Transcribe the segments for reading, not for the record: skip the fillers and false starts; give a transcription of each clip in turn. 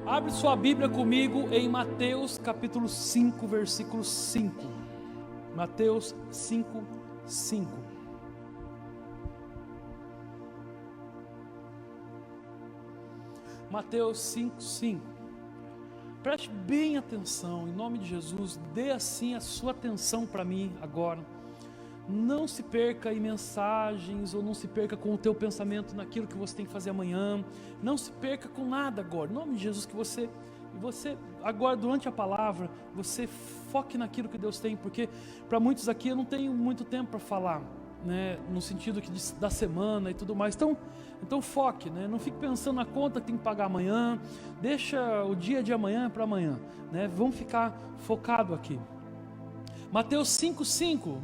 Abre sua Bíblia comigo em Mateus capítulo 5, versículo 5. Mateus 5, 5. Mateus 5, 5. Preste bem atenção, em nome de Jesus, dê assim a sua atenção para mim agora. Não se perca em mensagens, ou não se perca com o teu pensamento naquilo que você tem que fazer amanhã. Não se perca com nada agora, em nome de Jesus, que você agora durante a palavra, você foque naquilo que Deus tem, porque para muitos aqui eu não tenho muito tempo para falar, né, no sentido da semana e tudo mais, então foque, né, não fique pensando na conta que tem que pagar amanhã, deixa o dia de amanhã para amanhã, né, vamos ficar focado aqui. Mateus 5,5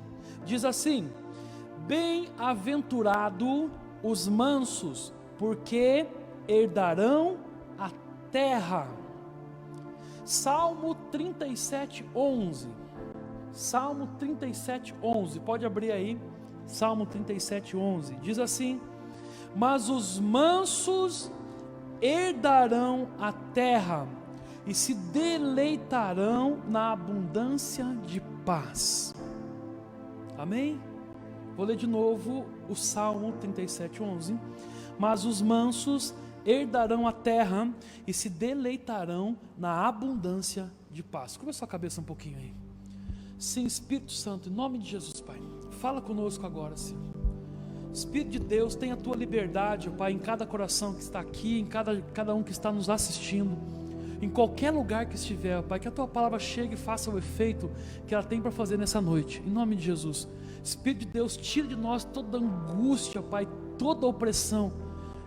diz assim: bem-aventurado os mansos, porque herdarão a terra. Salmo 37:11. Salmo 37:11. Pode abrir aí. Salmo 37:11. Diz assim: mas os mansos herdarão a terra e se deleitarão na abundância de paz. Amém? Vou ler de novo o Salmo 37:11. Mas os mansos herdarão a terra e se deleitarão na abundância de paz. Curva sua cabeça um pouquinho aí. Sim, Espírito Santo, em nome de Jesus, Pai, fala conosco agora, Senhor. Espírito de Deus, tenha a tua liberdade, Pai, em cada coração que está aqui, em cada um que está nos assistindo, em qualquer lugar que estiver, Pai, que a tua palavra chegue e faça o efeito que ela tem para fazer nessa noite, em nome de Jesus. Espírito de Deus, tira de nós toda angústia, Pai, toda opressão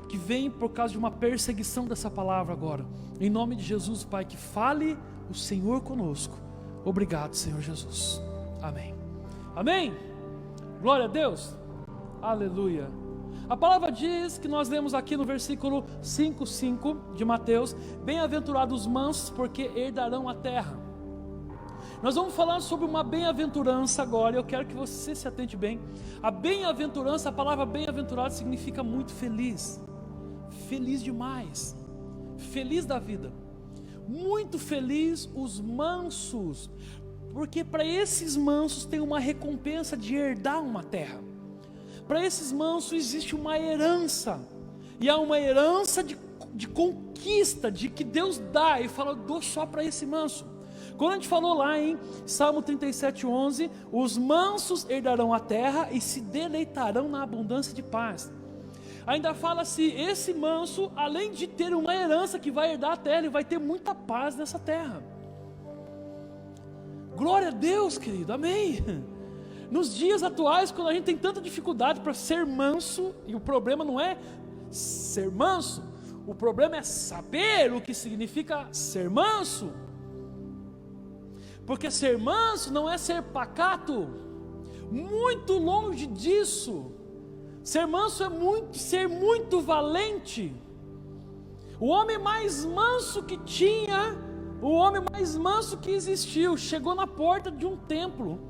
que vem por causa de uma perseguição dessa palavra agora, em nome de Jesus, Pai, que fale o Senhor conosco. Obrigado, Senhor Jesus. Amém. Amém. Glória a Deus. Aleluia. A palavra diz, que nós lemos aqui no versículo 5:5 de Mateus: bem-aventurados os mansos, porque herdarão a terra. Nós vamos falar sobre uma bem-aventurança agora, e eu quero que você se atente bem. A bem-aventurança, a palavra bem-aventurado significa muito feliz, feliz demais, feliz da vida, muito feliz os mansos, porque para esses mansos tem uma recompensa de herdar uma terra. Para esses mansos existe uma herança, e há uma herança de conquista, de que Deus dá, e fala: eu dou só para esse manso. Quando a gente falou lá em Salmo 37:11, os mansos herdarão a terra e se deleitarão na abundância de paz. Ainda fala-se, esse manso, além de ter uma herança que vai herdar a terra, ele vai ter muita paz nessa terra. Glória a Deus, querido, amém. Nos dias atuais, quando a gente tem tanta dificuldade para ser manso, e o problema não é ser manso, o problema é saber o que significa ser manso. Porque ser manso não é ser pacato, muito longe disso. Ser manso é ser muito valente. O homem mais manso que tinha, o homem mais manso que existiu, chegou na porta de um templo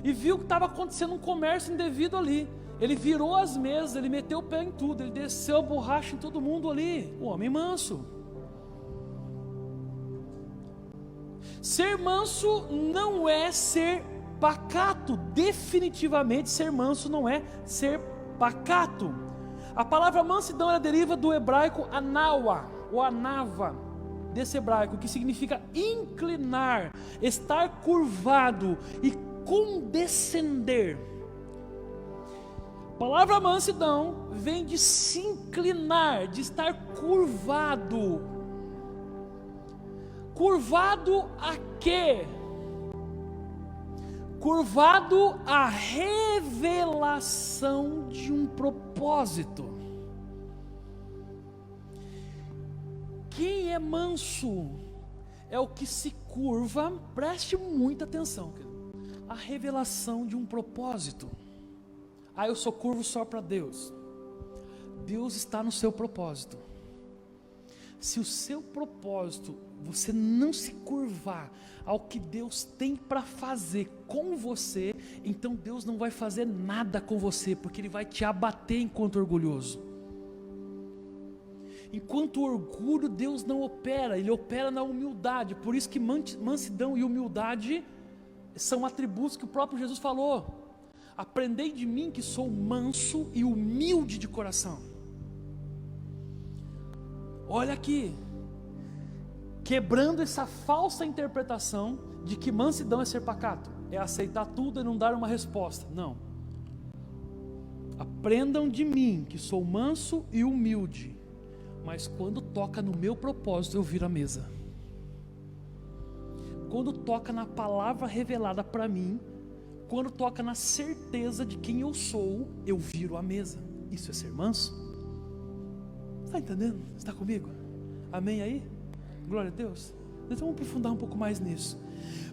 e viu que estava acontecendo um comércio indevido ali. Ele virou as mesas, ele meteu o pé em tudo, ele desceu a borracha em todo mundo ali. O homem manso. Ser manso não é ser pacato. Definitivamente ser manso não é ser pacato. A palavra mansidão ela deriva do hebraico anawa, ou anava, desse hebraico, que significa inclinar, estar curvado e condescender. A palavra mansidão vem de se inclinar, de estar curvado. Curvado a quê? Curvado à revelação de um propósito. Quem é manso é o que se curva, preste muita atenção, a revelação de um propósito. Eu sou curvo só para Deus. Deus está no seu propósito. Se o seu propósito, você não se curvar ao que Deus tem para fazer com você, então Deus não vai fazer nada com você, porque Ele vai te abater enquanto orgulhoso. Enquanto o orgulho, Deus não opera, Ele opera na humildade. Por isso que mansidão e humildade são atributos que o próprio Jesus falou. Aprendei de mim que sou manso e humilde de coração. Olha aqui, quebrando essa falsa interpretação de que mansidão é ser pacato, é aceitar tudo e não dar uma resposta. Não. Aprendam de mim que sou manso e humilde, mas quando toca no meu propósito eu viro a mesa. Quando toca na palavra revelada para mim, quando toca na certeza de quem eu sou, eu viro a mesa. Isso é ser manso? Está entendendo? Está comigo? Amém aí? Glória a Deus. Então vamos aprofundar um pouco mais nisso.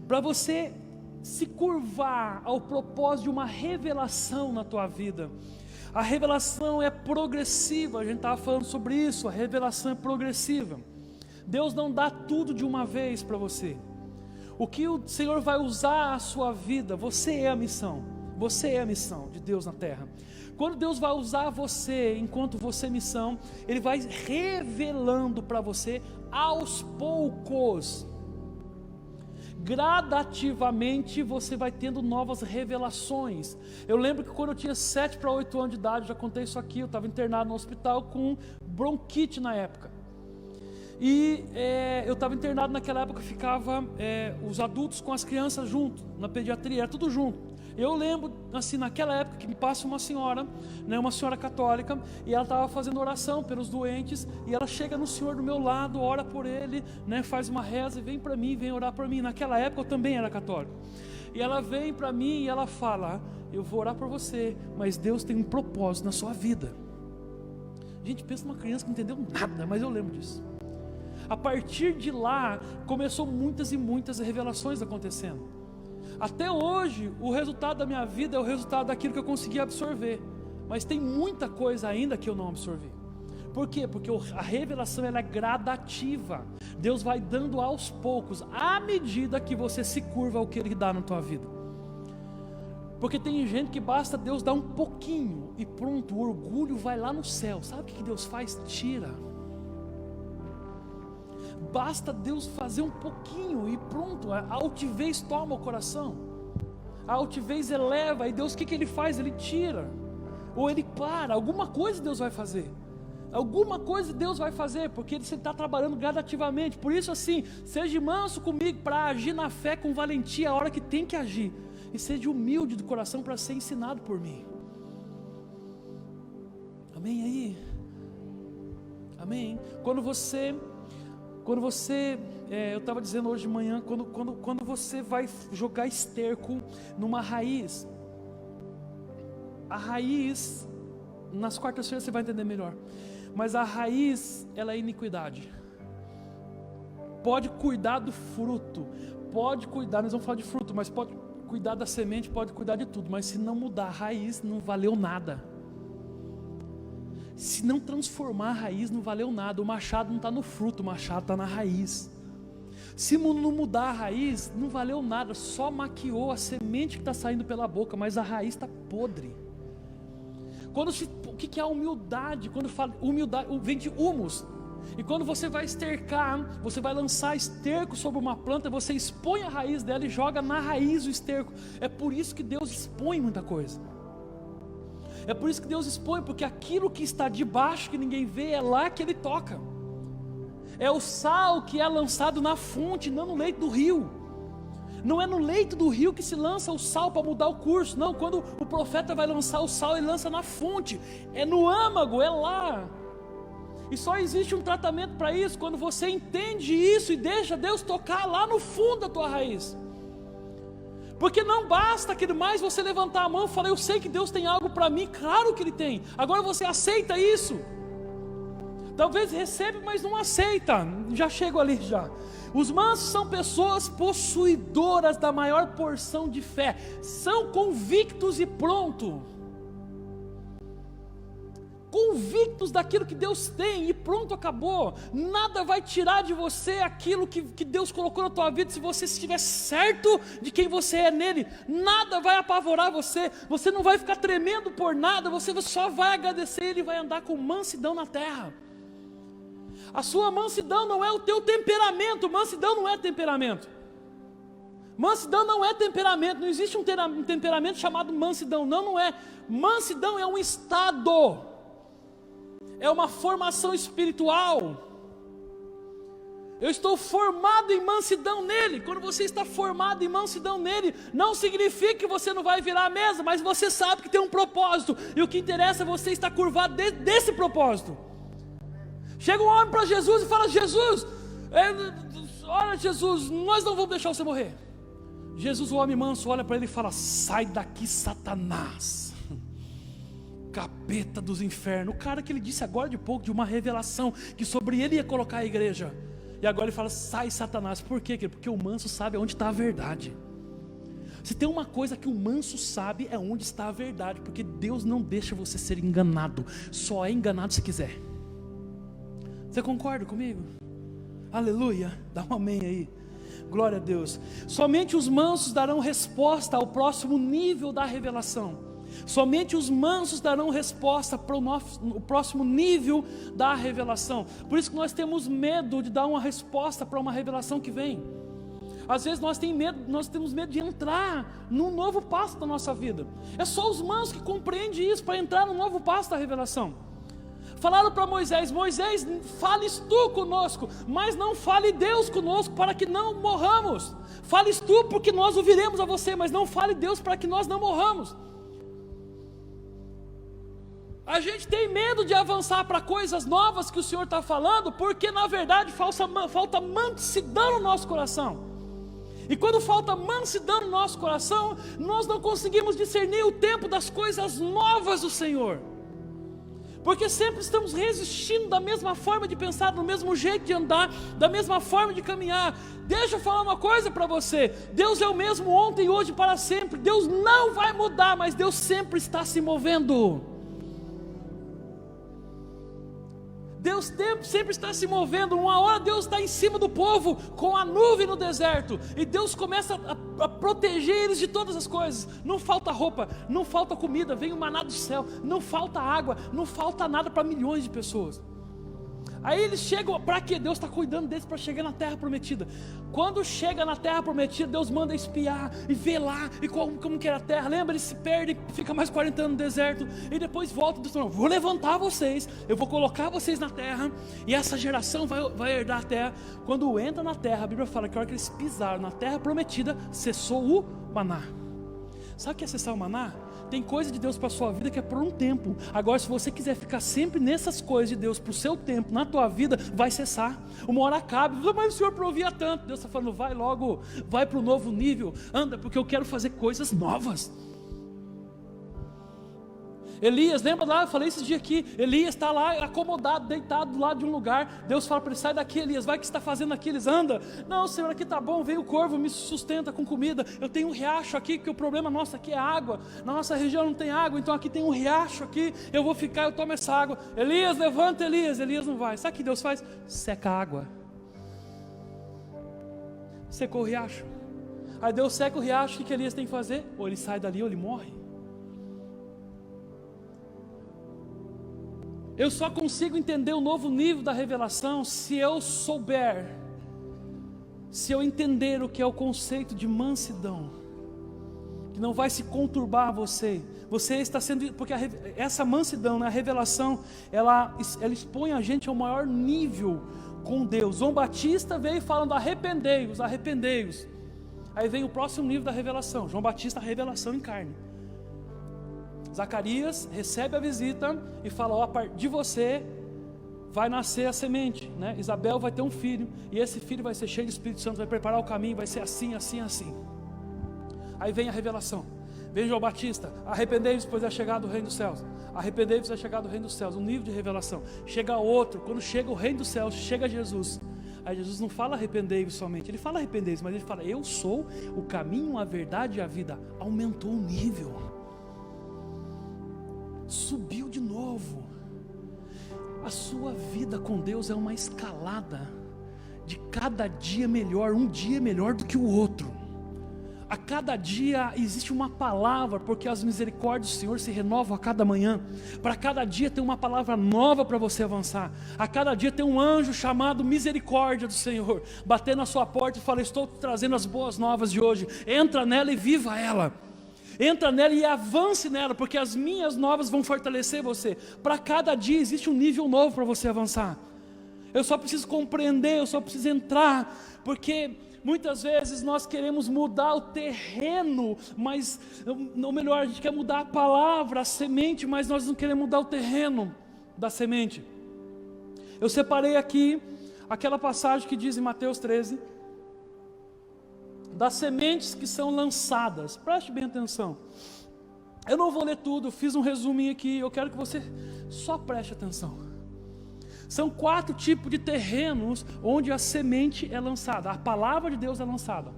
Para você se curvar ao propósito de uma revelação na tua vida, a revelação é progressiva. A gente estava falando sobre isso. A revelação é progressiva. Deus não dá tudo de uma vez para você. O que o Senhor vai usar a sua vida, você é a missão. Você é a missão de Deus na terra. Quando Deus vai usar você, enquanto você é missão, Ele vai revelando para você aos poucos. Gradativamente você vai tendo novas revelações. Eu lembro que quando eu tinha 7 para 8 anos de idade, já contei isso aqui, eu estava internado no hospital com bronquite na época. E eu estava internado naquela época, ficava os adultos com as crianças junto, na pediatria, era tudo junto. Eu lembro, assim, naquela época que me passa uma senhora, né, uma senhora católica, e ela estava fazendo oração pelos doentes, e ela chega no Senhor do meu lado, ora por ele, né, faz uma reza e vem para mim, vem orar por mim. Naquela época eu também era católico. E ela vem para mim e ela fala: eu vou orar por você, mas Deus tem um propósito na sua vida. Gente, pensa numa criança que não entendeu nada, mas eu lembro disso. A partir de lá, começou muitas e muitas revelações acontecendo. Até hoje, o resultado da minha vida é o resultado daquilo que eu consegui absorver. Mas tem muita coisa ainda que eu não absorvi. Por quê? Porque a revelação ela é gradativa. Deus vai dando aos poucos, à medida que você se curva ao que Ele dá na tua vida. Porque tem gente que basta Deus dar um pouquinho e pronto, o orgulho vai lá no céu. Sabe o que Deus faz? Tira. Basta Deus fazer um pouquinho e pronto, a altivez toma o coração. A altivez eleva, e Deus o que Ele faz? Ele tira, ou Ele para, alguma coisa Deus vai fazer. Alguma coisa Deus vai fazer, porque Ele está trabalhando gradativamente. Por isso assim, seja manso comigo para agir na fé com valentia a hora que tem que agir. E seja humilde do coração para ser ensinado por mim. Amém aí? Amém? Quando você eu estava dizendo hoje de manhã, quando você vai jogar esterco numa raiz, a raiz, nas quartas-feiras você vai entender melhor, mas a raiz, ela é iniquidade. Pode cuidar do fruto, pode cuidar, nós vamos falar de fruto, mas pode cuidar da semente, pode cuidar de tudo, mas se não mudar a raiz, não valeu nada. Se não transformar a raiz, não valeu nada. O machado não está no fruto, o machado está na raiz. Se não mudar a raiz, não valeu nada, só maquiou a semente que está saindo pela boca, mas a raiz está podre. O que é a humildade? Quando fala humildade, vem de humus. E quando você vai estercar, você vai lançar esterco sobre uma planta, você expõe a raiz dela e joga na raiz o esterco. É por isso que Deus expõe muita coisa. É por isso que Deus expõe, porque aquilo que está debaixo, que ninguém vê, é lá que Ele toca. É o sal que é lançado na fonte, não no leito do rio. Não é no leito do rio que se lança o sal para mudar o curso. Não, quando o profeta vai lançar o sal, ele lança na fonte. É no âmago, é lá. E só existe um tratamento para isso, quando você entende isso e deixa Deus tocar lá no fundo da tua raiz. Porque não basta que mais você levantar a mão e falar: eu sei que Deus tem algo para mim. Claro que Ele tem. Agora você aceita isso. Talvez receba, mas não aceita. Já chego ali já. Os mansos são pessoas possuidoras da maior porção de fé. São convictos e pronto. Convictos daquilo que Deus tem e pronto, acabou. Nada vai tirar de você aquilo que Deus colocou na tua vida, se você estiver certo de quem você é nele. Nada vai apavorar você, você não vai ficar tremendo por nada, você só vai agradecer, ele vai andar com mansidão na terra. A sua mansidão não é o teu temperamento. Mansidão não é temperamento. Mansidão não é temperamento. Não existe um temperamento chamado mansidão. Não é. Mansidão é um estado. É uma formação espiritual. Eu estou formado em mansidão nele. Quando você está formado em mansidão nele, não significa que você não vai virar a mesa, mas você sabe que tem um propósito. E o que interessa é você estar curvado desse propósito. Chega um homem para Jesus e fala: Jesus, olha Jesus, nós não vamos deixar você morrer. Jesus, o homem manso, olha para ele e fala: sai daqui, Satanás, capeta dos infernos. O cara que ele disse agora de pouco, de uma revelação, que sobre ele ia colocar a igreja. E agora ele fala: sai, Satanás. Por quê? Porque o manso sabe onde está a verdade. Se tem uma coisa que o manso sabe, é onde está a verdade. Porque Deus não deixa você ser enganado. Só é enganado se quiser. Você concorda comigo? Aleluia, dá um amém aí. Glória a Deus. Somente os mansos darão resposta ao próximo nível da revelação. Somente os mansos darão resposta para o próximo nível da revelação. Por isso que nós temos medo de dar uma resposta para uma revelação que vem. Às vezes nós temos medo de entrar num novo passo da nossa vida. É só os mansos que compreendem isso para entrar no novo passo da revelação. Falaram para Moisés: Moisés, fales tu conosco, mas não fale Deus conosco, para que não morramos. Fales tu, porque nós ouviremos a você, mas não fale Deus, para que nós não morramos. A gente tem medo de avançar para coisas novas que o Senhor está falando, porque na verdade falta mansidão no nosso coração. E quando falta mansidão no nosso coração, nós não conseguimos discernir o tempo das coisas novas do Senhor. Porque sempre estamos resistindo da mesma forma de pensar, do mesmo jeito de andar, da mesma forma de caminhar. Deixa eu falar uma coisa para você: Deus é o mesmo ontem, hoje e para sempre. Deus não vai mudar, mas Deus sempre está se movendo. Deus sempre está se movendo. Uma hora Deus está em cima do povo com a nuvem no deserto, e Deus começa a proteger eles de todas as coisas. Não falta roupa, não falta comida, vem o maná do céu, não falta água, não falta nada para milhões de pessoas. Aí eles chegam, para quê? Deus está cuidando deles para chegar na terra prometida. Quando chega na terra prometida, Deus manda espiar e ver lá, e como que era a terra. Lembra? Eles se perdem, fica mais 40 anos no deserto, e depois volta. Deus fala: vou levantar vocês, eu vou colocar vocês na terra, e essa geração vai herdar a terra. Quando entra na terra, a Bíblia fala que a hora que eles pisaram na terra prometida, cessou o maná. Sabe o que é cessar o maná? Tem coisa de Deus para a sua vida que é por um tempo. Agora, se você quiser ficar sempre nessas coisas de Deus para o seu tempo, na tua vida, vai cessar. Uma hora acaba. Mas o Senhor provia tanto. Deus está falando: vai logo, vai para o novo nível. Anda, porque eu quero fazer coisas novas. Elias, lembra lá, eu falei esses dias aqui, Elias está lá acomodado, deitado do lado de um lugar. Deus fala para ele: sai daqui, Elias, vai, que você está fazendo aqui? Eles: anda. Não, Senhor, aqui está bom, veio o corvo, me sustenta com comida. Eu tenho um riacho aqui, que o problema nosso aqui é água. Na nossa região não tem água, então aqui tem um riacho aqui, eu vou ficar, eu tomo essa água. Elias, levanta, Elias. Elias não vai. Sabe o que Deus faz? Seca a água. Secou o riacho. Aí Deus seca o riacho, o que Elias tem que fazer? Ou ele sai dali ou ele morre. Eu só consigo entender o novo nível da revelação se eu souber, se eu entender o que é o conceito de mansidão, que não vai se conturbar você. Você está sendo, porque essa mansidão, né, a revelação, ela expõe a gente ao maior nível com Deus. João Batista veio falando: arrependei-vos, arrependei-vos. Aí vem o próximo nível da revelação. João Batista, a revelação em carne. Zacarias recebe a visita e fala: ó, de você vai nascer a semente, né? Isabel vai ter um filho, e esse filho vai ser cheio do Espírito Santo, vai preparar o caminho, vai ser assim, assim, assim. Aí vem a revelação. Vem João Batista: arrependei-vos, pois é chegado o reino dos céus. Arrependei-vos, é chegado o reino dos céus. Um nível de revelação. Chega outro, quando chega o reino dos céus, chega Jesus. Aí Jesus não fala arrependei-vos somente, ele fala arrependei-vos, mas ele fala: eu sou o caminho, a verdade e a vida. Aumentou o nível. Subiu de novo. A sua vida com Deus é uma escalada de cada dia melhor, um dia melhor do que o outro. A cada dia existe uma palavra, porque as misericórdias do Senhor se renovam a cada manhã. Para cada dia tem uma palavra nova para você avançar. A cada dia tem um anjo chamado misericórdia do Senhor, batendo na sua porta e fala: estou trazendo as boas novas de hoje. Entra nela e viva ela. Entra nela e avance nela, porque as minhas novas vão fortalecer você. Para cada dia existe um nível novo para você avançar. Eu só preciso compreender, eu só preciso entrar, porque muitas vezes nós queremos mudar o terreno, mas, ou melhor, a gente quer mudar a palavra, a semente, mas nós não queremos mudar o terreno da semente. Eu separei aqui aquela passagem que diz em Mateus 13, das sementes que são lançadas. Preste bem atenção. Eu não vou ler tudo, eu fiz um resuminho aqui, eu quero que você só preste atenção. São 4 tipos de terrenos onde a semente é lançada, a palavra de Deus é lançada.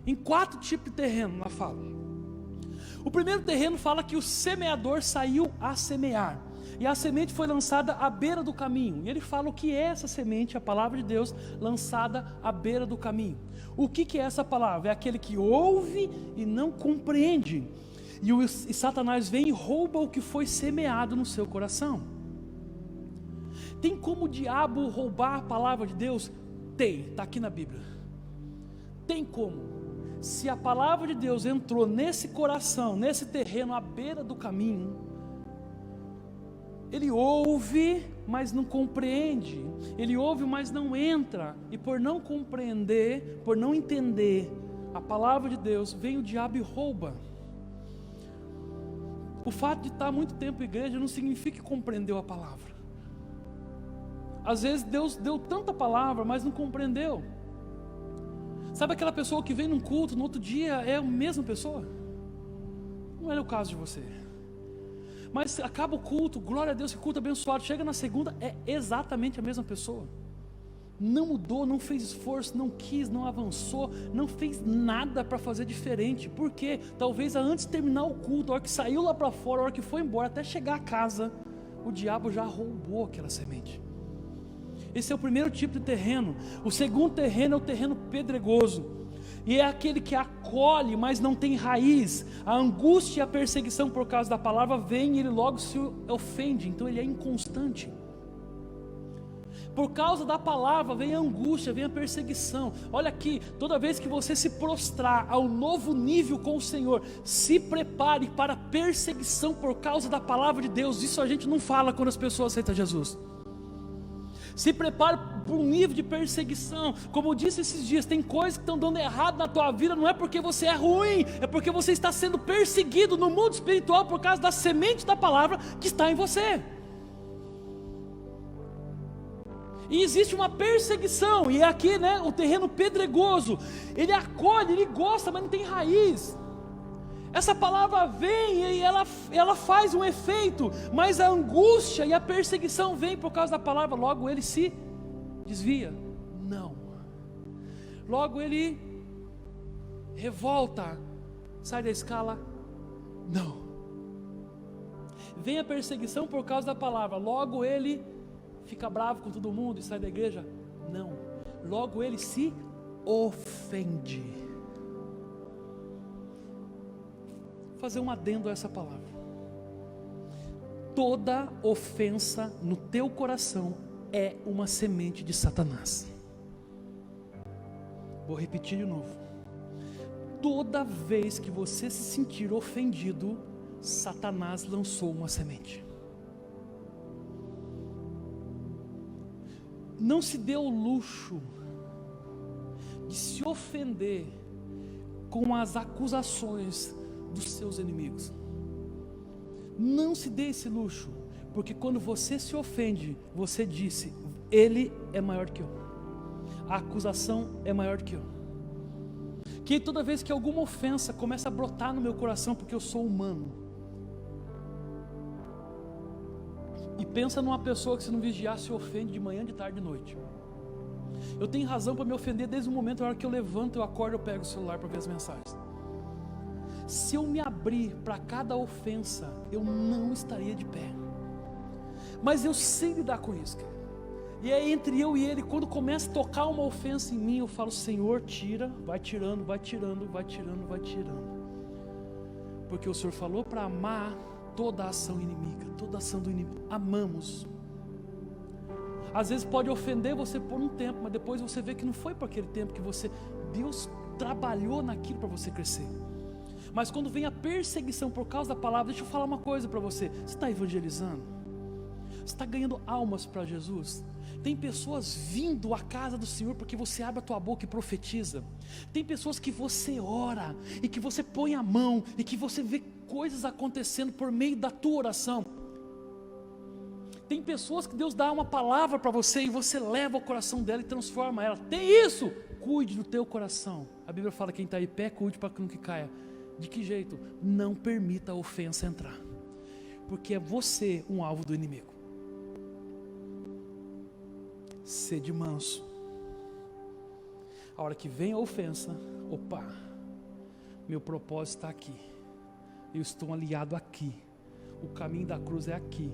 Em 4 tipos de terreno na fala. O primeiro terreno fala que o semeador saiu a semear, e a semente foi lançada à beira do caminho. E ele fala o que é essa semente, a palavra de Deus, lançada à beira do caminho. O que é essa palavra? É aquele que ouve e não compreende. E Satanás vem e rouba o que foi semeado no seu coração. Tem como o diabo roubar a palavra de Deus? Tem, está aqui na Bíblia. Tem como. Se a palavra de Deus entrou nesse coração, nesse terreno à beira do caminho, ele ouve, mas não compreende. Ele ouve, mas não entra. E por não compreender, por não entender a palavra de Deus, vem o diabo e rouba. O fato de estar muito tempo em igreja não significa que compreendeu a palavra. Às vezes Deus deu tanta palavra, mas não compreendeu. Sabe aquela pessoa que vem num culto, no outro dia é a mesma pessoa? Não é o caso de você. Mas acaba o culto, glória a Deus, que culto abençoado. Chega na segunda, é exatamente a mesma pessoa. Não mudou, não fez esforço, não quis, não avançou, não fez nada para fazer diferente. Por quê? Talvez antes de terminar o culto, a hora que saiu lá para fora, a hora que foi embora, até chegar a casa, o diabo já roubou aquela semente. Esse é o primeiro tipo de terreno. O segundo terreno é o terreno pedregoso, e é aquele que acolhe, mas não tem raiz. A angústia e a perseguição por causa da palavra vem e ele logo se ofende, então ele é inconstante. Por causa da palavra vem a angústia, vem a perseguição. Olha aqui, toda vez que você se prostrar ao novo nível com o Senhor, se prepare para a perseguição por causa da palavra de Deus. Isso a gente não fala quando as pessoas aceitam Jesus. Se prepare para um nível de perseguição. Como eu disse esses dias, tem coisas que estão dando errado na tua vida. Não é porque você é ruim, é porque você está sendo perseguido no mundo espiritual por causa da semente da palavra que está em você. E existe uma perseguição, e é aqui, né, o terreno pedregoso. Ele acolhe, ele gosta, mas não tem raiz. Essa palavra vem e ela faz um efeito, mas a angústia e a perseguição vem por causa da palavra. Logo ele se desvia. Não. Logo ele revolta, sai da escala. Não. Vem a perseguição por causa da palavra. Logo ele fica bravo com todo mundo e sai da igreja. Não. Logo ele se ofende. Fazer um adendo a essa palavra. Toda ofensa no teu coração é uma semente de Satanás. Vou repetir de novo. Toda vez que você se sentir ofendido, Satanás lançou uma semente. Não se dê o luxo de se ofender com as acusações dos seus inimigos. Não se dê esse luxo, porque quando você se ofende, você disse: ele é maior que eu, a acusação é maior que eu. Que toda vez que alguma ofensa começa a brotar no meu coração, porque eu sou humano, e pensa numa pessoa que, se não vigiar, se ofende de manhã, de tarde, de noite. Eu tenho razão para me ofender desde o momento, na hora que eu levanto, eu acordo, eu pego o celular para ver as mensagens. Se eu me abrir para cada ofensa, eu não estaria de pé. Mas eu sei lidar com isso, cara. E é entre eu e ele, quando começa a tocar uma ofensa em mim, eu falo: Senhor, tira, vai tirando, vai tirando, vai tirando, vai tirando. Porque o Senhor falou para amar toda a ação inimiga, toda a ação do inimigo. Amamos. Às vezes pode ofender você por um tempo, mas depois você vê que não foi por aquele tempo que Deus trabalhou naquilo para você crescer. Mas quando vem a perseguição por causa da palavra, deixa eu falar uma coisa para você: você está evangelizando? Você está ganhando almas para Jesus? Tem pessoas vindo à casa do Senhor porque você abre a tua boca e profetiza. Tem pessoas que você ora e que você põe a mão e que você vê coisas acontecendo por meio da tua oração. Tem pessoas que Deus dá uma palavra para você e você leva o coração dela e transforma ela. Tem isso? Cuide do teu coração. A Bíblia fala: quem está em pé, cuide para que não caia. De que jeito? Não permita a ofensa entrar, porque é você um alvo do inimigo. Sede manso. A hora que vem a ofensa, opa, meu propósito está aqui, eu estou aliado aqui, o caminho da cruz é aqui,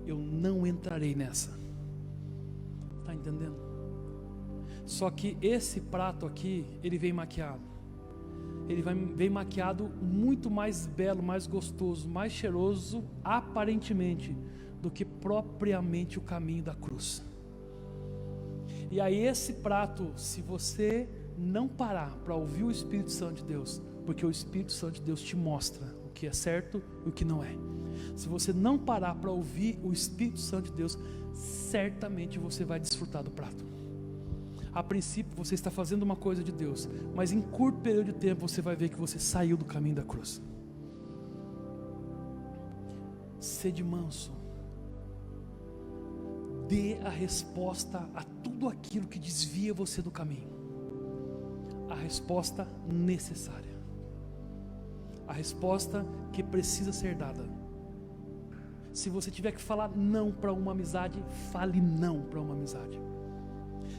eu não entrarei nessa. Está entendendo? Só que esse prato aqui, ele vem maquiado. Ele vem maquiado muito mais belo, mais gostoso, mais cheiroso, aparentemente, do que propriamente o caminho da cruz. E aí esse prato, se você não parar para ouvir o Espírito Santo de Deus, porque o Espírito Santo de Deus te mostra o que é certo e o que não é. Se você não parar para ouvir o Espírito Santo de Deus, certamente você vai desfrutar do prato. A princípio você está fazendo uma coisa de Deus, mas em curto período de tempo você vai ver que você saiu do caminho da cruz. Sede manso. Dê a resposta a tudo aquilo que desvia você do caminho. A resposta necessária. A resposta que precisa ser dada. Se você tiver que falar não para uma amizade, fale não para uma amizade.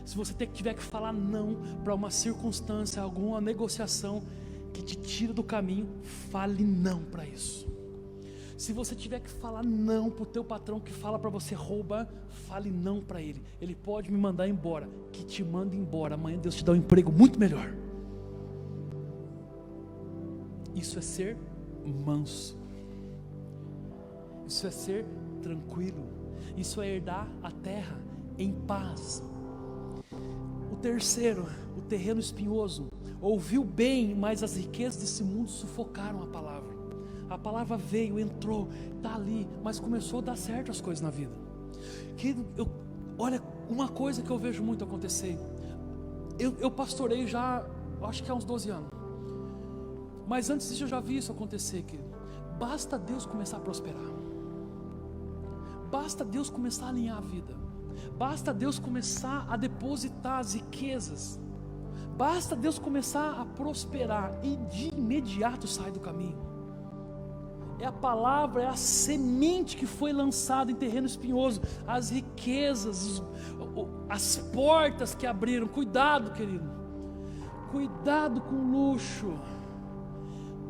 Se você tiver que falar não para uma circunstância, alguma negociação que te tira do caminho, fale não para isso. Se você tiver que falar não para o teu patrão que fala para você roubar, fale não para ele. Ele pode me mandar embora, que te manda embora. Amanhã Deus te dá um emprego muito melhor. Isso é ser manso. Isso é ser tranquilo. Isso é herdar a terra em paz. O terceiro, o terreno espinhoso. Ouviu bem, mas as riquezas desse mundo sufocaram a palavra. A palavra veio, entrou, está ali, mas começou a dar certo as coisas na vida. Olha, uma coisa que eu vejo muito acontecer. Eu pastorei já, acho que há uns 12 anos. Mas antes disso eu já vi isso acontecer, querido. Basta Deus começar a prosperar. Basta Deus começar a alinhar a vida. Basta Deus começar a depositar as riquezas. Basta Deus começar a prosperar e de imediato sai do caminho. É a palavra, é a semente que foi lançada em terreno espinhoso, as riquezas, as portas que abriram. Cuidado, querido, cuidado com o luxo,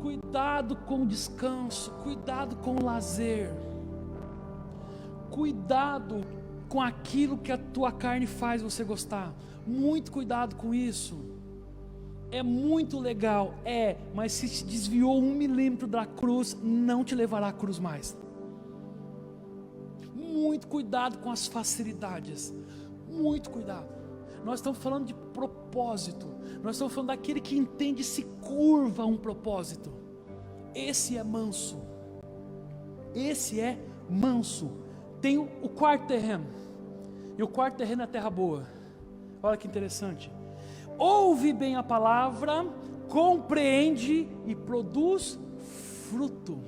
cuidado com o descanso, cuidado com o lazer, cuidado com aquilo que a tua carne faz você gostar. Muito cuidado com isso. É muito legal, mas se te desviou 1 milímetro da cruz, não te levará à cruz mais. Muito cuidado com as facilidades, muito cuidado. Nós estamos falando de propósito, nós estamos falando daquele que entende e se curva a um propósito. Esse é manso, esse é manso. Tem o quarto terreno, e o quarto terreno é a terra boa. Olha que interessante. Ouve bem a palavra, compreende e produz fruto.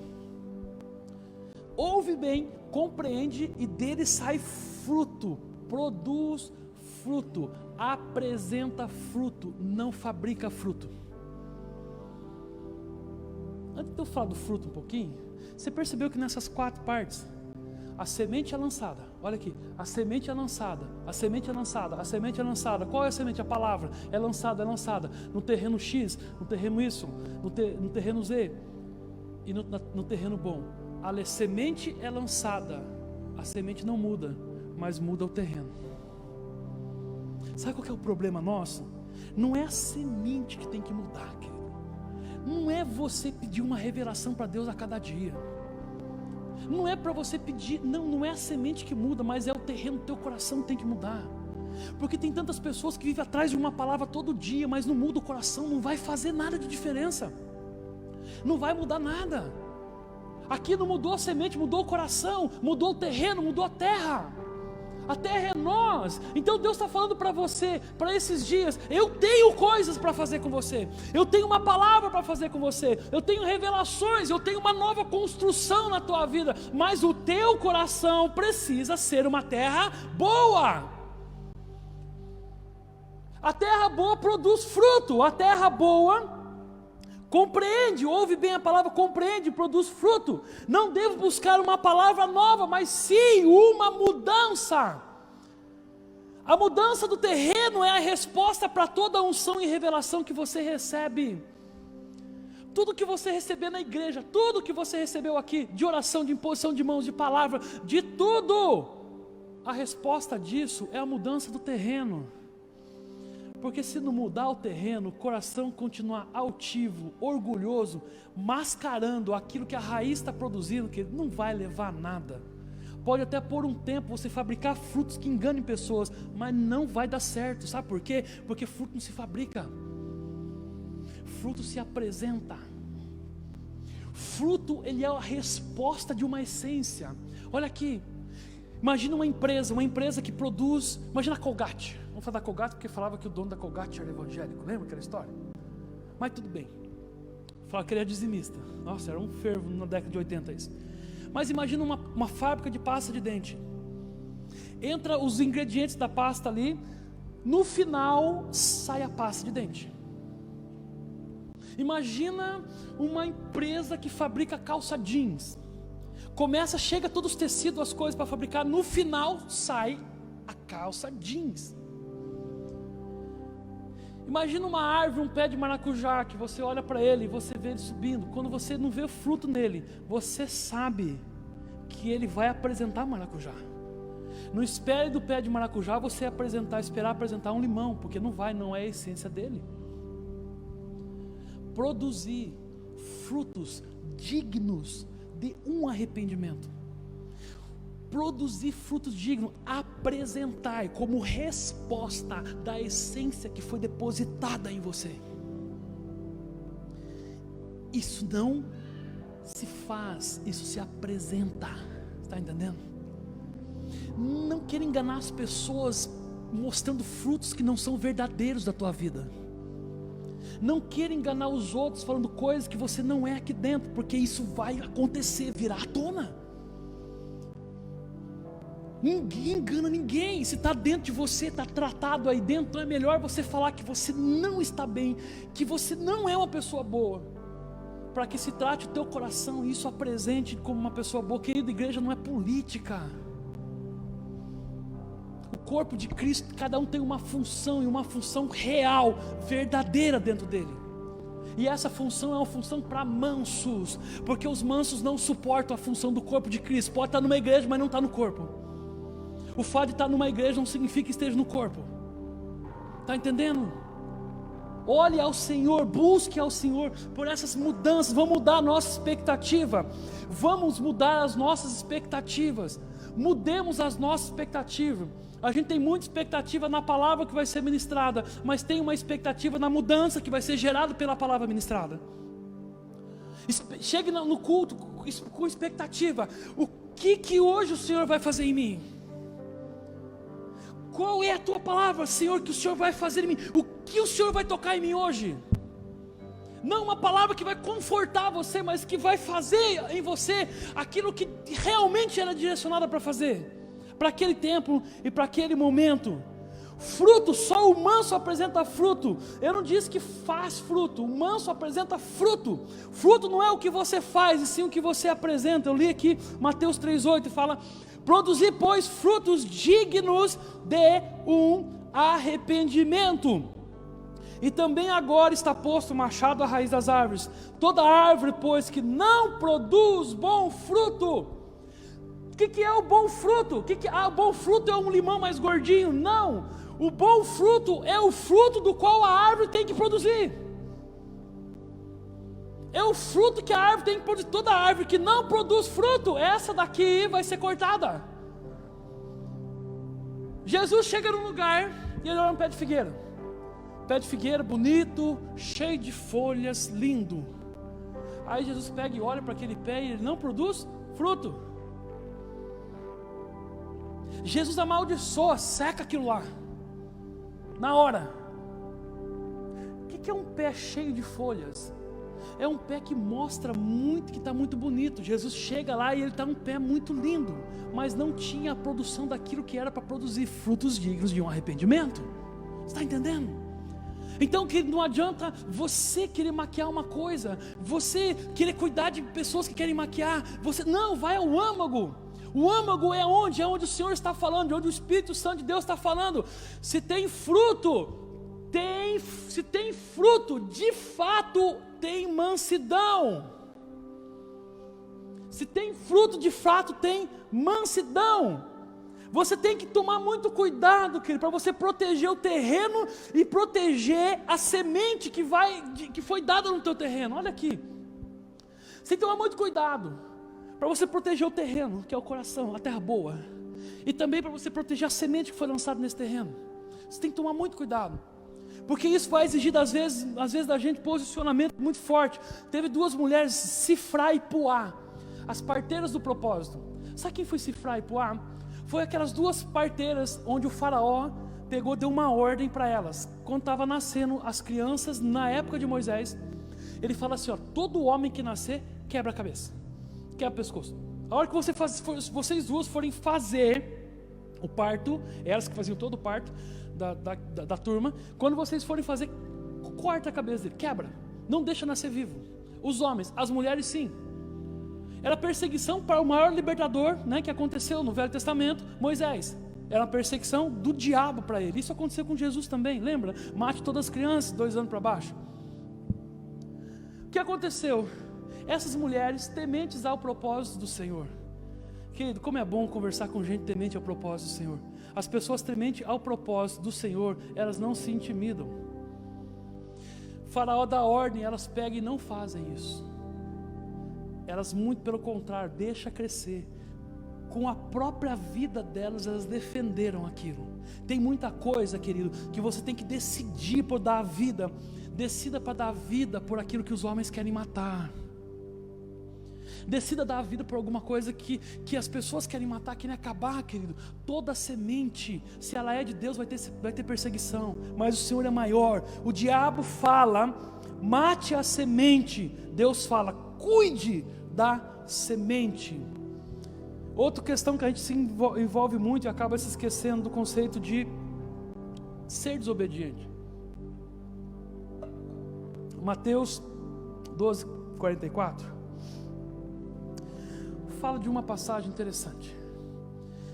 Ouve bem, compreende e dele sai fruto. Produz fruto, apresenta fruto, não fabrica fruto. Antes de eu falar do fruto um pouquinho, você percebeu que nessas 4 partes, a semente é lançada, olha aqui, a semente é lançada, a semente é lançada, a semente é lançada. Qual é a semente? A palavra é lançada no terreno X, no terreno Y, no terreno Z e no terreno bom. A semente é lançada, a semente não muda, mas muda o terreno. Sabe qual que é o problema nosso? Não é a semente que tem que mudar, querido. Não é você pedir uma revelação para Deus a cada dia. Não é para você pedir, não é a semente que muda, mas é o terreno do teu coração que tem que mudar. Porque tem tantas pessoas que vivem atrás de uma palavra todo dia, mas não muda o coração, não vai fazer nada de diferença. Não vai mudar nada. Aqui não mudou a semente, mudou o coração, mudou o terreno, mudou a terra. A terra é nós. Então Deus está falando para você, para esses dias: eu tenho coisas para fazer com você, eu tenho uma palavra para fazer com você, eu tenho revelações, eu tenho uma nova construção na tua vida, mas o teu coração precisa ser uma terra boa. A terra boa produz fruto, a terra boa compreende, ouve bem a palavra, compreende, produz fruto. Não devo buscar uma palavra nova, mas sim uma mudança. A mudança do terreno é a resposta para toda a unção e revelação que você recebe. Tudo que você receber na igreja, tudo que você recebeu aqui, de oração, de imposição de mãos, de palavra, de tudo, a resposta disso é a mudança do terreno. Porque se não mudar o terreno, o coração continuar altivo, orgulhoso, mascarando aquilo que a raiz está produzindo, que não vai levar a nada. Pode até por um tempo você fabricar frutos que enganem pessoas, mas não vai dar certo. Sabe por quê? Porque fruto não se fabrica, fruto se apresenta. Fruto, ele é a resposta de uma essência. Olha aqui, imagina uma empresa que produz, imagina a Colgate. Vamos falar da Colgate porque falava que o dono da Colgate era evangélico, lembra aquela história? Mas tudo bem, falava que ele era dizimista. Nossa, era um fervo na década de 80 isso. Mas imagina uma fábrica de pasta de dente. Entra os ingredientes da pasta ali, no final sai a pasta de dente. Imagina uma empresa que fabrica calça jeans. Chega todos os tecidos, as coisas para fabricar, no final sai a calça jeans. Imagina uma árvore, um pé de maracujá, que você olha para ele e você vê ele subindo. Quando você não vê o fruto nele, você sabe que ele vai apresentar maracujá. Não espere do pé de maracujá você esperar apresentar um limão, porque não é a essência dele. Produzir frutos dignos de um arrependimento. Produzir frutos dignos, apresentar como resposta da essência que foi depositada em você. Isso não se faz, isso se apresenta. Está entendendo? Não queira enganar as pessoas mostrando frutos que não são verdadeiros da tua vida. Não queira enganar os outros falando coisas que você não é aqui dentro, porque isso vai acontecer, virá à tona. Ninguém engana ninguém. Se está dentro de você, está tratado aí dentro, então é melhor você falar que você não está bem, que você não é uma pessoa boa, para que se trate o teu coração e isso apresente como uma pessoa boa. Querida, igreja não é política. O corpo de Cristo, cada um tem uma função, e uma função real, verdadeira dentro dele. E essa função é uma função para mansos, porque os mansos não suportam a função do corpo de Cristo. Pode estar numa igreja, mas não está no corpo. O fato de estar numa igreja não significa que esteja no corpo. Está entendendo? Olhe ao Senhor, busque ao Senhor por essas mudanças. Vamos mudar a nossa expectativa. Vamos mudar as nossas expectativas. Mudemos as nossas expectativas. A gente tem muita expectativa na palavra que vai ser ministrada, mas tem uma expectativa na mudança que vai ser gerada pela palavra ministrada. Chegue no culto com expectativa. O que hoje o Senhor vai fazer em mim? Qual é a tua palavra, Senhor, que o Senhor vai fazer em mim? O que o Senhor vai tocar em mim hoje? Não uma palavra que vai confortar você, mas que vai fazer em você aquilo que realmente era direcionada para fazer, para aquele tempo e para aquele momento. Fruto, só o manso apresenta fruto. Eu não disse que faz fruto, o manso apresenta fruto. Fruto não é o que você faz, e sim o que você apresenta. Eu li aqui Mateus 3,8 e fala: produzir, pois, frutos dignos de um arrependimento. E também agora está posto o machado à raiz das árvores. Toda árvore, pois, que não produz bom fruto. O que é o bom fruto? O bom fruto é um limão mais gordinho? Não. O bom fruto é o fruto do qual a árvore tem que produzir. É o fruto que a árvore tem que produzir. Toda árvore que não produz fruto, essa daqui vai ser cortada. Jesus chega num lugar e ele olha um pé de figueira. Pé de figueira bonito, cheio de folhas, lindo. Aí Jesus pega e olha para aquele pé e ele não produz fruto. Jesus amaldiçoa, seca aquilo lá. Na hora. O que é um pé cheio de folhas? É um pé que mostra muito, que está muito bonito. Jesus chega lá e ele está um pé muito lindo, mas não tinha a produção daquilo que era para produzir frutos dignos de um arrependimento. Você está entendendo? Então, querido, não adianta você querer maquiar uma coisa, você querer cuidar de pessoas que querem maquiar. Você não, vai ao âmago. O âmago é onde? É onde o Senhor está falando, onde o Espírito Santo de Deus está falando. Se tem fruto, se tem fruto, de fato tem mansidão. Se tem fruto, de fato tem mansidão. Você tem que tomar muito cuidado, querido, para você proteger o terreno e proteger a semente que foi dada no teu terreno. Olha aqui. Você tem que tomar muito cuidado para você proteger o terreno, que é o coração, a terra boa. E também para você proteger a semente que foi lançada nesse terreno. Você tem que tomar muito cuidado. Porque isso vai exigir, às vezes da gente, posicionamento muito forte. Teve duas mulheres, Sifrá e Puá, as parteiras do propósito. Sabe quem foi Sifrá e Puá? Foi aquelas duas parteiras onde o faraó deu uma ordem para elas. Quando estava nascendo as crianças, na época de Moisés, ele fala assim, ó, todo homem que nascer, quebra a cabeça, quebra o pescoço. A hora que vocês duas forem fazer o parto, elas que faziam todo o parto da turma, quando vocês forem fazer, corta a cabeça dele, quebra, não deixa nascer vivo. Os homens, as mulheres sim. Era perseguição para o maior libertador, né, que aconteceu no Velho Testamento, Moisés. Era uma perseguição do diabo para ele. Isso aconteceu com Jesus também, lembra? Mate todas as crianças, 2 anos para baixo. O que aconteceu? Essas mulheres tementes ao propósito do Senhor. Querido, como é bom conversar com gente temente ao propósito do Senhor. As pessoas tementes ao propósito do Senhor, elas não se intimidam. Faraó dá ordem, elas pegam e não fazem isso. Elas, muito pelo contrário, deixam crescer. Com a própria vida delas, elas defenderam aquilo. Tem muita coisa, querido, que você tem que decidir por dar a vida. Decida para dar a vida por aquilo que os homens querem matar. Decida dar a vida por alguma coisa que as pessoas querem matar, querem acabar, querido. Toda semente, se ela é de Deus, vai ter perseguição. Mas o Senhor é maior. O diabo fala, mate a semente. Deus fala, cuide da semente. Outra questão que a gente se envolve muito e acaba se esquecendo do conceito de ser desobediente. Mateus 12:44 fala de uma passagem interessante.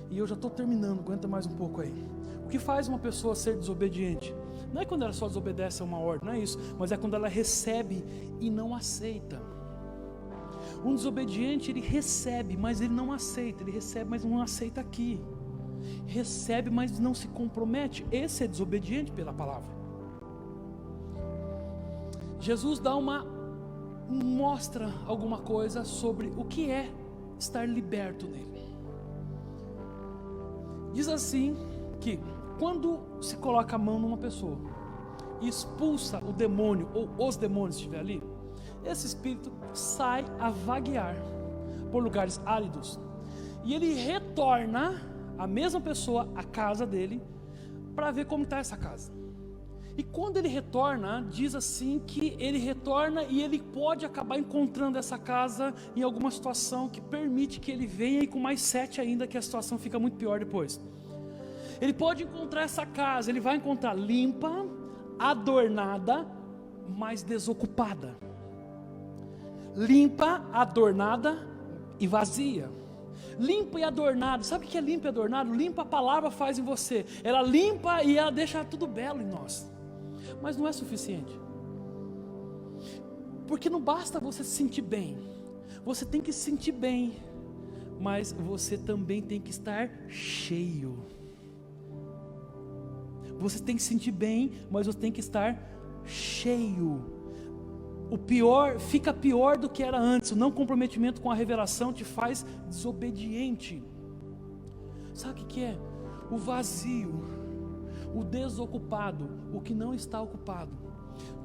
E eu já estou terminando, aguenta mais um pouco aí. O que faz uma pessoa ser desobediente? Não é quando ela só desobedece a uma ordem, não é isso, mas é quando ela recebe e não aceita. Um desobediente, ele recebe, mas ele não aceita. Ele recebe, mas não aceita aqui. Recebe, mas não se compromete. Esse é desobediente pela palavra. Jesus mostra alguma coisa sobre o que é estar liberto nele. Diz assim que quando se coloca a mão numa pessoa e expulsa o demônio ou os demônios que estiver ali, esse espírito sai a vaguear por lugares áridos e ele retorna a mesma pessoa à casa dele para ver como está essa casa. E quando ele retorna, diz assim que ele retorna e ele pode acabar encontrando essa casa em alguma situação que permite que ele venha, e com mais 7 ainda, que a situação fica muito pior depois. Ele pode encontrar essa casa, ele vai encontrar limpa, adornada, mas desocupada. Limpa, adornada e vazia. Limpa e adornado. Sabe o que é limpo e adornado? Limpa, a palavra faz em você. Ela limpa e ela deixa tudo belo em nós. Mas não é suficiente. Porque não basta você se sentir bem. Você tem que se sentir bem, mas você também tem que estar cheio. Você tem que se sentir bem, mas você tem que estar cheio. O pior, fica pior do que era antes. O não comprometimento com a revelação te faz desobediente. Sabe o que é? O vazio, o desocupado, o que não está ocupado.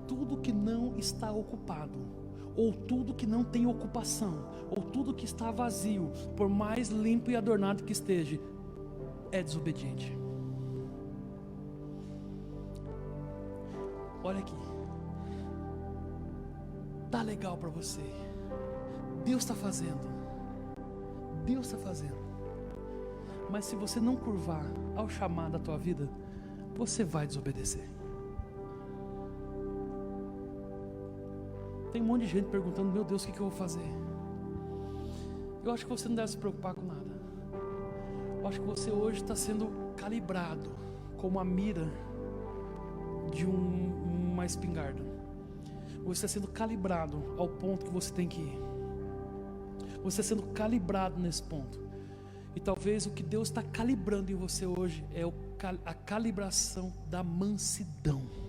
Tudo que não está ocupado, ou tudo que não tem ocupação, ou tudo que está vazio, por mais limpo e adornado que esteja, é desobediente. Olha aqui, tá legal para você, Deus está fazendo, mas se você não curvar ao chamado da tua vida, você vai desobedecer. Tem um monte de gente perguntando: meu Deus, o que eu vou fazer? Eu acho que você não deve se preocupar com nada. Eu acho que você hoje está sendo calibrado como a mira de uma espingarda. Você está sendo calibrado ao ponto que você tem que ir. Você está sendo calibrado nesse ponto. E talvez o que Deus está calibrando em você hoje é a calibração da mansidão.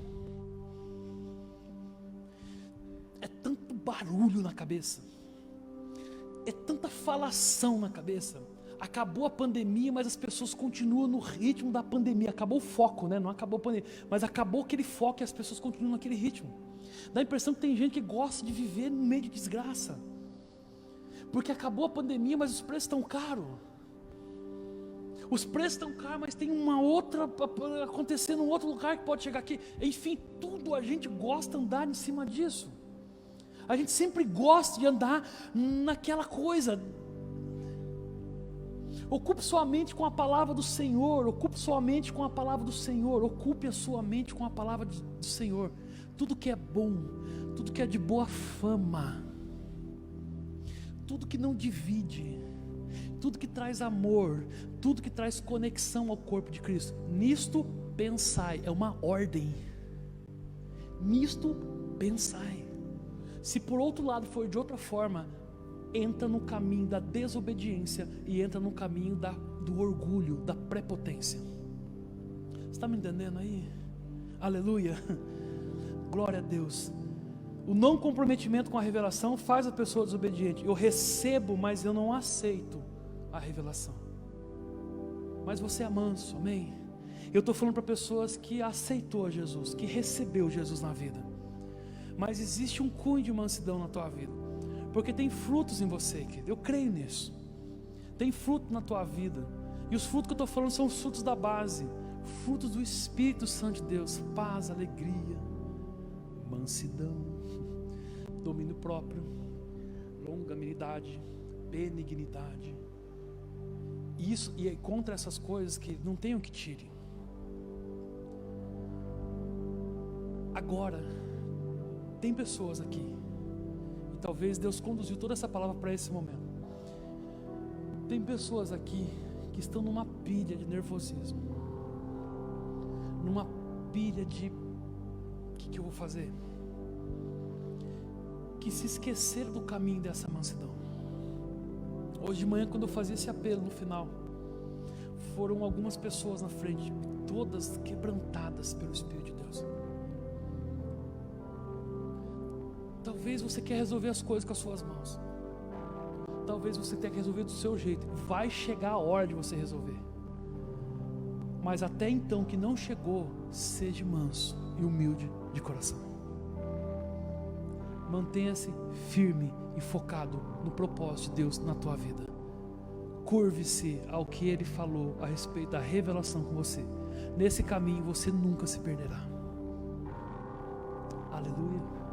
É tanto barulho na cabeça, é tanta falação na cabeça. Acabou a pandemia, mas as pessoas continuam no ritmo da pandemia. Acabou o foco, né? Não acabou a pandemia, mas acabou aquele foco e as pessoas continuam naquele ritmo. Dá a impressão que tem gente que gosta de viver no meio de desgraça, porque acabou a pandemia, mas os preços estão caros. Os preços estão caros, mas tem uma outra acontecendo em outro lugar que pode chegar aqui. Enfim, tudo a gente gosta de andar em cima disso. A gente sempre gosta de andar naquela coisa. Ocupe sua mente com a palavra do Senhor. Ocupe sua mente com a palavra do Senhor. Ocupe a sua mente com a palavra do Senhor. Tudo que é bom, tudo que é de boa fama, tudo que não divide, tudo que traz amor, tudo que traz conexão ao corpo de Cristo, nisto pensai. É uma ordem. Nisto pensai. Se por outro lado for de outra forma, entra no caminho da desobediência e entra no caminho do orgulho, da prepotência. Você está me entendendo aí? Aleluia, glória a Deus. O não comprometimento com a revelação faz a pessoa desobediente. Eu recebo, mas eu não aceito a revelação. Mas você é manso, amém? Eu estou falando para pessoas que aceitou Jesus, que recebeu Jesus na vida. Mas existe um cunho de mansidão na tua vida, porque tem frutos em você, querido. Eu creio nisso. Tem fruto na tua vida. E os frutos que eu estou falando são os frutos da base, frutos do Espírito Santo de Deus: paz, alegria, mansidão, domínio próprio, longanimidade, benignidade. Isso, e é contra essas coisas que não tem o que tire. Agora, tem pessoas aqui, e talvez Deus conduziu toda essa palavra para esse momento. Tem pessoas aqui que estão numa pilha de nervosismo, numa pilha de o que eu vou fazer, que se esqueceram do caminho dessa mansidão. Hoje de manhã, quando eu fazia esse apelo no final, foram algumas pessoas na frente, todas quebrantadas pelo Espírito de Deus. Talvez você quer resolver as coisas com as suas mãos. Talvez você tenha que resolver do seu jeito. Vai chegar a hora de você resolver. Mas até então que não chegou, seja manso e humilde de coração. Mantenha-se firme e focado no propósito de Deus na tua vida. Curve-se ao que Ele falou a respeito da revelação com você. Nesse caminho você nunca se perderá. Aleluia.